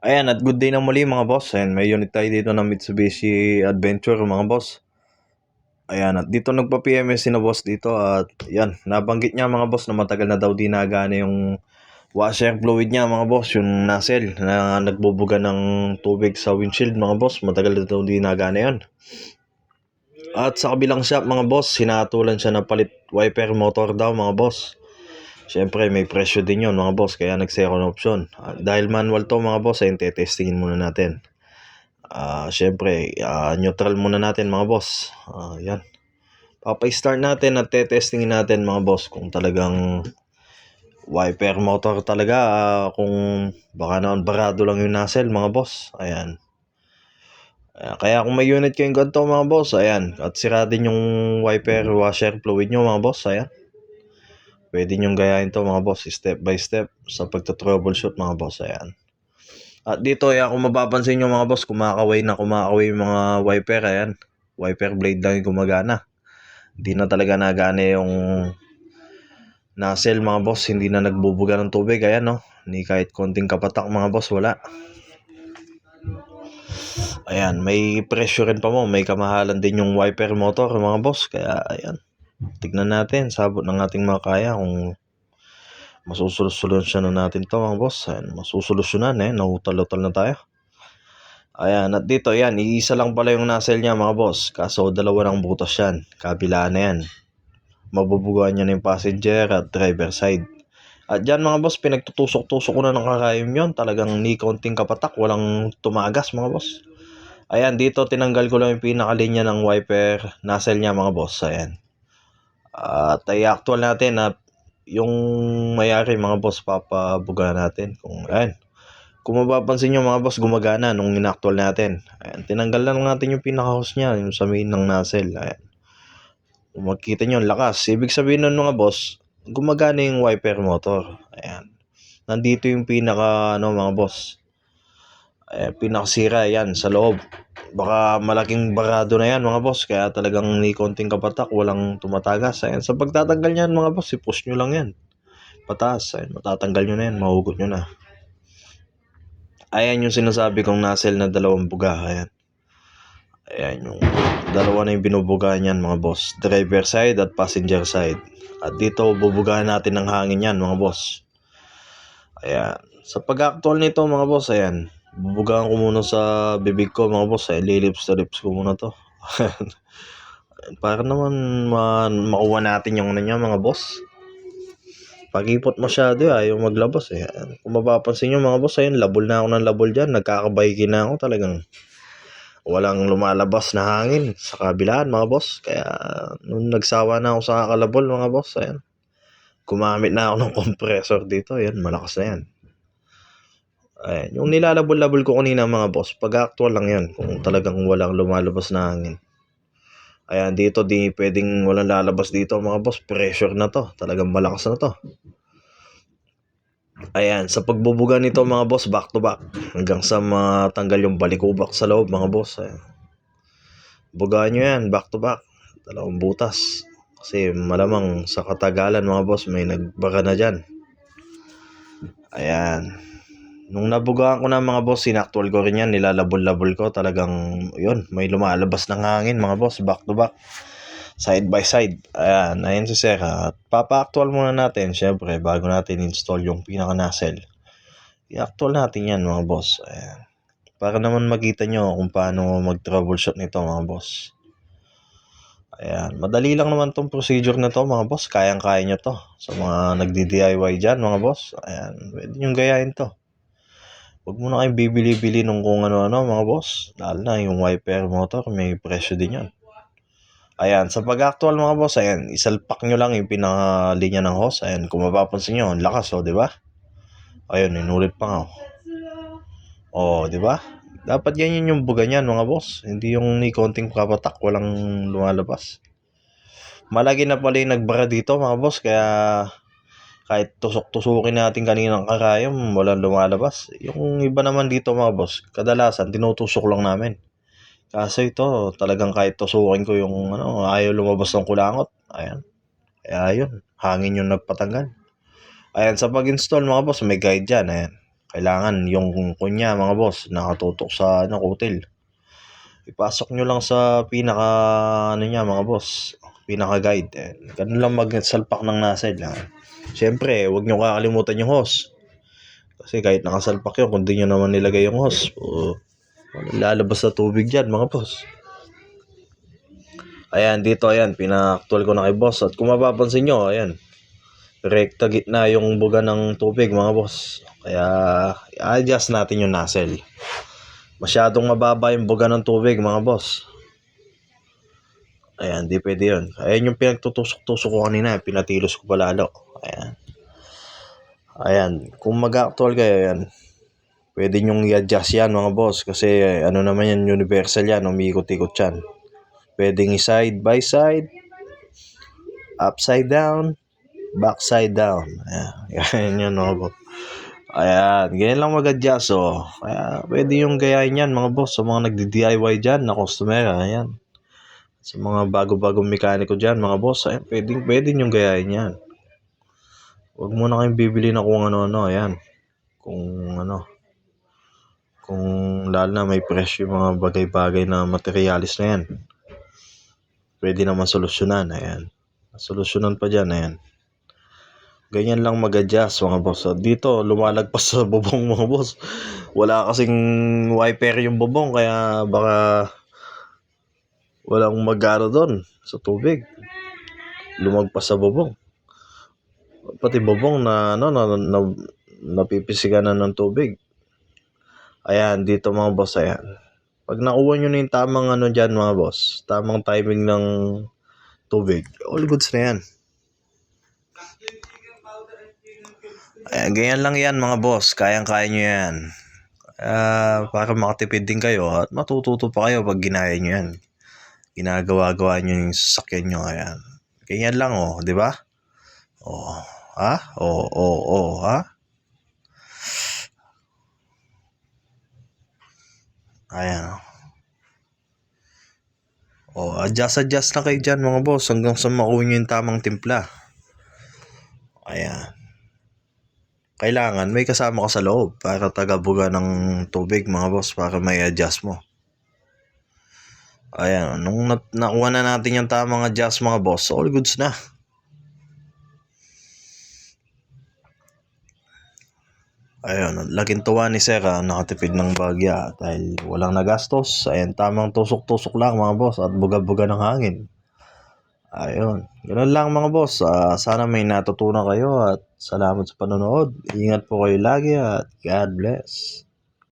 Ayan at good day na muli mga boss. Ayan, may unit tayo dito ng Mitsubishi Adventure mga boss. Ayan, at dito nagpa-PMS na boss dito at yan, nabanggit niya mga boss na matagal na daw di nagana yung washer fluid niya mga boss, yung nozzle na nagbubuga ng tubig sa windshield mga boss, matagal na daw di nagana yun. At sa kabilang shop mga boss, sinatulan siya na palit wiper motor daw mga boss. Siyempre may presyo din yun mga boss, kaya nag-second option. Dahil manual to mga boss, ayun testingin muna natin. Siyempre, neutral muna natin mga boss. Yan. Papa-start natin at testingin natin mga boss kung talagang wiper motor talaga. Kung baka naman barado lang yung nozzle mga boss. Ayan. Kaya kung may unit kayong ganito mga boss, ayan. At sira din yung wiper washer fluid nyo mga boss. Ayan. Pwede nyong gayahin to mga boss, step by step sa pagta-troubleshoot mga boss. Ayan. At dito, kung mapapansin nyo mga boss, kumakaway yung mga wiper. Ayan. Wiper blade lang yung gumagana. Hindi na talaga nagana yung nozzle mga boss. Hindi na nagbubuga ng tubig. Ayan no. Ni kahit konting kapatak mga boss, wala. Ayan. May pressure rin pa mo. May kamahalan din yung wiper motor mga boss. Kaya ayan. Tignan natin. Sabot ng ating mga kaya kung masusolusyonan natin to mga boss. Ayan. Masusolusyonan Nahutal-utal na tayo. Ayan, at dito yan, iisa lang pala yung nozzle niya mga boss. Kaso dalawa ng butas yan. Kabila na yan. Mabubugaan niya na yung passenger at driver side. At dyan mga boss, pinagtutusok-tusok ko na ng kakayom yun. Talagang ni konting kapatak, walang tumagas mga boss. Ayan, dito tinanggal ko lang yung pinakalinya ng wiper nozzle niya mga boss. Ayan. At i-actual natin at yung mayari mga boss, papabuga natin. Kung mapapansin nyo mga boss, gumagana nung in-actual natin. Ayan, tinanggal lang natin yung pinaka-hose niya, yung sa main ng nozzle. Ayan. Kung makikita nyo, lakas. Ibig sabihin nun mga boss, gumagana yung wiper motor. Ayan. Nandito yung mga boss. Ayan, pinakasira yan sa loob. Baka malaking barado na yan mga boss. Kaya talagang ni konting kapatak, walang tumatagas. Ayan, sa pagtatanggal niyan mga boss, i-push nyo lang yan. Pataas. Ayan, matatanggal nyo na yan, mahugot nyo na. Ayan yung sinasabi kong nozzle na dalawang buga. Ayan yung dalawa na yung binubuga niyan mga boss. Driver side at passenger side. At dito bubugahan natin ng hangin yan mga boss. Ayan. Sa pag-actual nito mga boss, ayan. Bubugahan ko muna sa bibig ko mga boss. Lilips ko muna to. Para naman makuha natin yung niya mga boss. Pag-ipot masyado ayaw maglabas Kung mapapansin nyo mga boss, ayun, labol na ako ng labol dyan. Nagkakabayki na ako talagang. Walang lumalabas na hangin sa kabilaan mga boss. Kaya nung nagsawa na ako sa kakalabol mga boss, ayan. Gumamit na ako ng compressor dito. Ayan, malakas na yan. Ayan, yung nilalabol-labol ko kanina mga boss, pag-actual lang yan. Kung talagang walang lumalabas na hangin. Ayan, dito di pwedeng walang lalabas dito mga boss. Pressure na to. Talagang malakas na to. Ayan, sa pagbubuga nito mga boss, back to back. Hanggang sa matanggal yung balikubak sa loob mga boss. Ayan. Bugaan nyo yan, back to back. Dalawang butas. Kasi malamang sa katagalan mga boss, may nagbaga na dyan. Ayan. Nung nabugaan ko na mga boss, sinaktual ko rin yan. Nilalabol-labol ko. Talagang, yun, may lumalabas ng hangin mga boss, back to back. Side by side. Ayan, ayun si Sir. At papa-actual muna natin, syempre, bago natin install yung pinaka-nozzle. I-actual natin yan mga boss. Ayan. Para naman makita nyo kung paano mag-troubleshoot nito mga boss. Ayan. Madali lang naman tong procedure na to mga boss. Kayang-kaya nyo to. Sa mga nagdi-DIY dyan mga boss. Ayan. Pwede nyo gayahin to. Huwag mo na kayong bibili-bili nung kung ano-ano mga boss. Lalo na yung wiper motor. May presyo din yan. Ayan, sa pag-actual mga boss, ayan, isalpak nyo lang yung pinaka-linya ng hose. Ayan, kung mapapansin nyo, ang lakas, di ba? Ayun, inulit pa nga. Di ba? Dapat ganyan yung buga niyan mga boss. Hindi yung ni konting kapatak, walang lumalabas. Malagi na pala yung nagbara dito mga boss, kaya kahit tusok-tusukin natin kaninang karayom, walang lumalabas. Yung iba naman dito mga boss, kadalasan tinutusok lang namin. Kaso ito, talagang kahit tusukin ko yung ayaw lumabas ng kulangot. Ayan. Kaya yun, hangin yung nagpatanggal. Ayan, sa pag-install mga boss, may guide dyan. Ayan. Kailangan yung kunya mga boss, nakatutok sa kutil. Ipasok nyo lang sa pinaka niya mga boss, pinaka guide. Ganun lang magsalpak ng nozzle. Siyempre, huwag nyo kakalimutan yung hose. Kasi kahit nakasalpak yun, kung di nyo naman nilagay yung hose, lalabas na tubig dyan mga boss. Ayan, dito, ayan, pina-actual ko na kay boss. At kung mapapansin nyo, ayan, rekta gitna yung buga ng tubig mga boss. Kaya, i-adjust natin yung nozzle. Masyadong mababa yung buga ng tubig mga boss. Ayan, di pwede yun. Ayan yung pinagtutusok-tusok ko kanina, pinatilos ko palalo. Ayan. Ayan, kung mag-actual kayo, ayan, pwede nyong i-adjust yan mga boss. Kasi ano naman yan, universal yan, umiikot-ikot yan. Pwedeng side by side, upside down, backside down. Ayan, yan mga boss. Ayan, ganyan lang mag-adjust Kaya pwede yung gayahin yan mga boss sa mga nagdi-DIY dyan na customer. Ayan. Sa mga bago-bagong mekaniko dyan mga boss, ayan, pwede yung gayahin yan. Huwag muna kayong bibili na kung ano-ano. Ayan. Kung lalo na may presyo yung mga bagay-bagay na materialis na yan. Pwede naman solusyonan. Ayan. Solusyonan pa dyan. Ayan. Ganyan lang mag-adjust mga boss. Dito, lumalagpas sa bubong mga boss. Wala kasing wiper yung bubong, kaya baka walang magano doon sa tubig. Lumagpas sa bubong. Pati bubong na napipisigan na ng tubig. Ayan, dito mga boss, ayan. Pag nakuha nyo na yung tamang dyan mga boss, tamang timing ng tubig, all goods na yan. Ayan, ganyan lang yan mga boss, kayang-kaya nyo yan. Para makatipid din kayo at matututo pa kayo pag ginaya nyo yan. Ginagawa-gawa nyo yung sasakyan nyo. Ayan. Ganyan lang di ba? Ha? Ha? Ayan. Adjust na kayo dyan mga boss hanggang sa makuha nyo yung tamang timpla. Ayan. Kailangan may kasama ka sa loob para tagabuga ng tubig mga boss para may adjust mo. Ayan, nung nakuha na natin yung tamang adjust mga boss, all goods na. Ayun, laking tuwa ni Sir nakatipid ng bagya dahil walang nagastos. Ayan, tamang tusok-tusok lang mga boss at buga-buga ng hangin. Ayun, ganoon lang mga boss. Sana may natutunan kayo at salamat sa panonood. Ingat po kayo lagi at God bless.